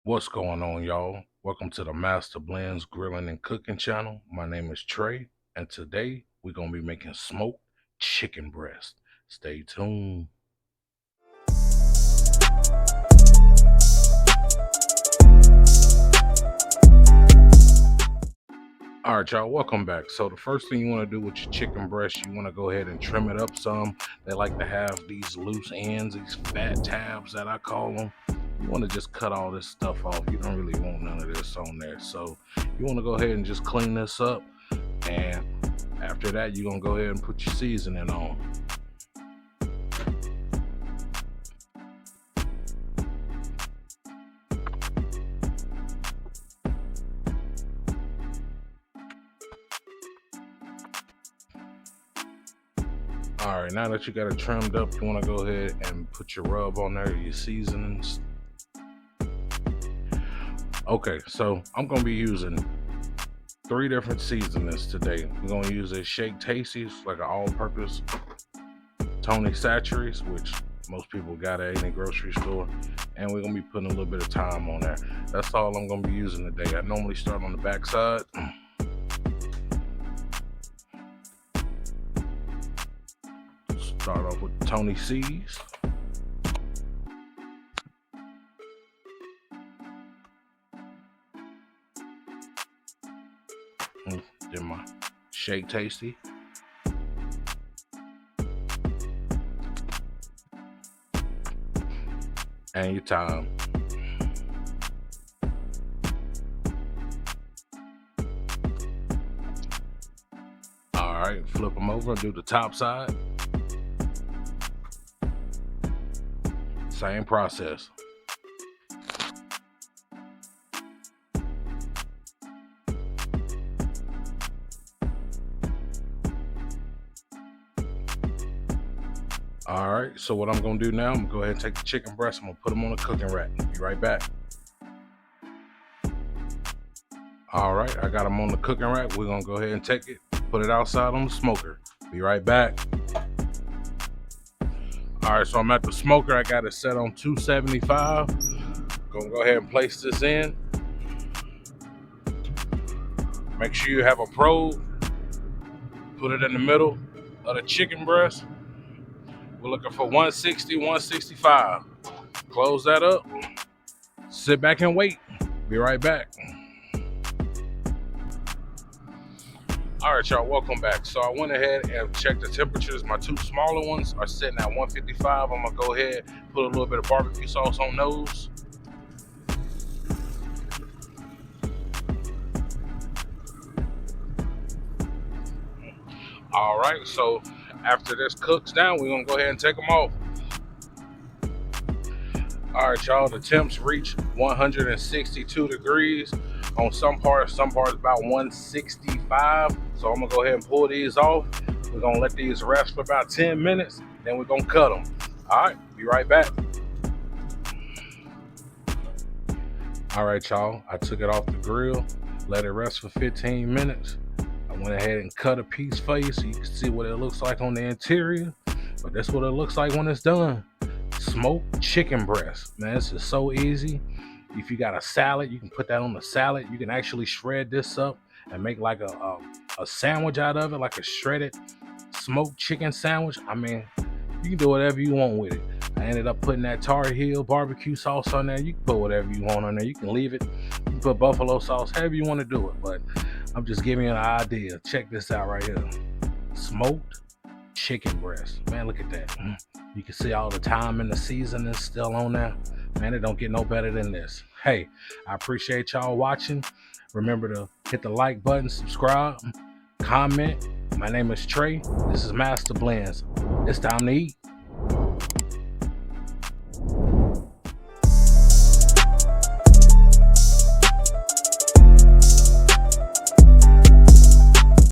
What's going on, y'all? Welcome to the Mastablendz Grilling and Cooking channel. My name is Trey, and today we're going to be making smoked chicken breast. Stay tuned. All right, y'all, welcome back. So the first thing you want to do with your chicken breast, you want to go ahead and trim it up some. They like to have these loose ends, these fat tabs that I call them. You want to just cut all this stuff off. You don't really want none of this on there. So you want to go ahead and just clean this up. And after that, you're going to go ahead and put your seasoning on. All right, now that you got it trimmed up, you want to go ahead and put your rub on there, your seasonings. Okay, so I'm going to be using 3 different seasonings today. We're going to use a Shake Tasty's, like an all-purpose Tony Chachere's, which most people got at any grocery store. And we're going to be putting a little bit of thyme on there. That's all I'm going to be using today. I normally start on the back side. Start off with Tony C's. Then my Shake Tasty. And your thyme. All right, flip them over and do the top side. Same process. All right, so what I'm gonna do now, I'm gonna go ahead and take the chicken breast, I'm gonna put them on a cooking rack. Be right back. All right, I got them on the cooking rack. We're gonna go ahead and take it, put it outside on the smoker. Be right back. All right, so I'm at the smoker. I got it set on 275. Gonna go ahead and place this in. Make sure you have a probe. Put it in the middle of the chicken breast. We're looking for 160, 165. Close that up. Sit back and wait. Be right back. All right, y'all, welcome back. So I went ahead and checked the temperatures. My 2 smaller ones are sitting at 155. I'm gonna go ahead, put a little bit of barbecue sauce on those. All right, so after this cooks down, we're gonna go ahead and take them off. All right, y'all, the temps reach 162 degrees. On some parts about 165. So I'm gonna go ahead and pull these off. We're gonna let these rest for about 10 minutes, then we're gonna cut them. All right, be right back. All right, y'all, I took it off the grill, let it rest for 15 minutes. I went ahead and cut a piece for you so you can see what it looks like on the interior. But that's what it looks like when it's done. Smoked chicken breast. Man, this is so easy. If you got a salad, you can put that on the salad. You can actually shred this up and make like a sandwich out of it, like a shredded smoked chicken sandwich. I mean, you can do whatever you want with it. I ended up putting that Tar Heel barbecue sauce on there. You can put whatever you want on there. You can leave it. You can put buffalo sauce, however you want to do it. But I'm just giving you an idea. Check this out right here. Smoked chicken breast. Man, look at that. You can see all the thyme and the seasoning still on there. Man, it don't get no better than this. Hey, I appreciate y'all watching. Remember to hit the like button, subscribe, comment. My name is Trey. This is Mastablendz. It's time to eat.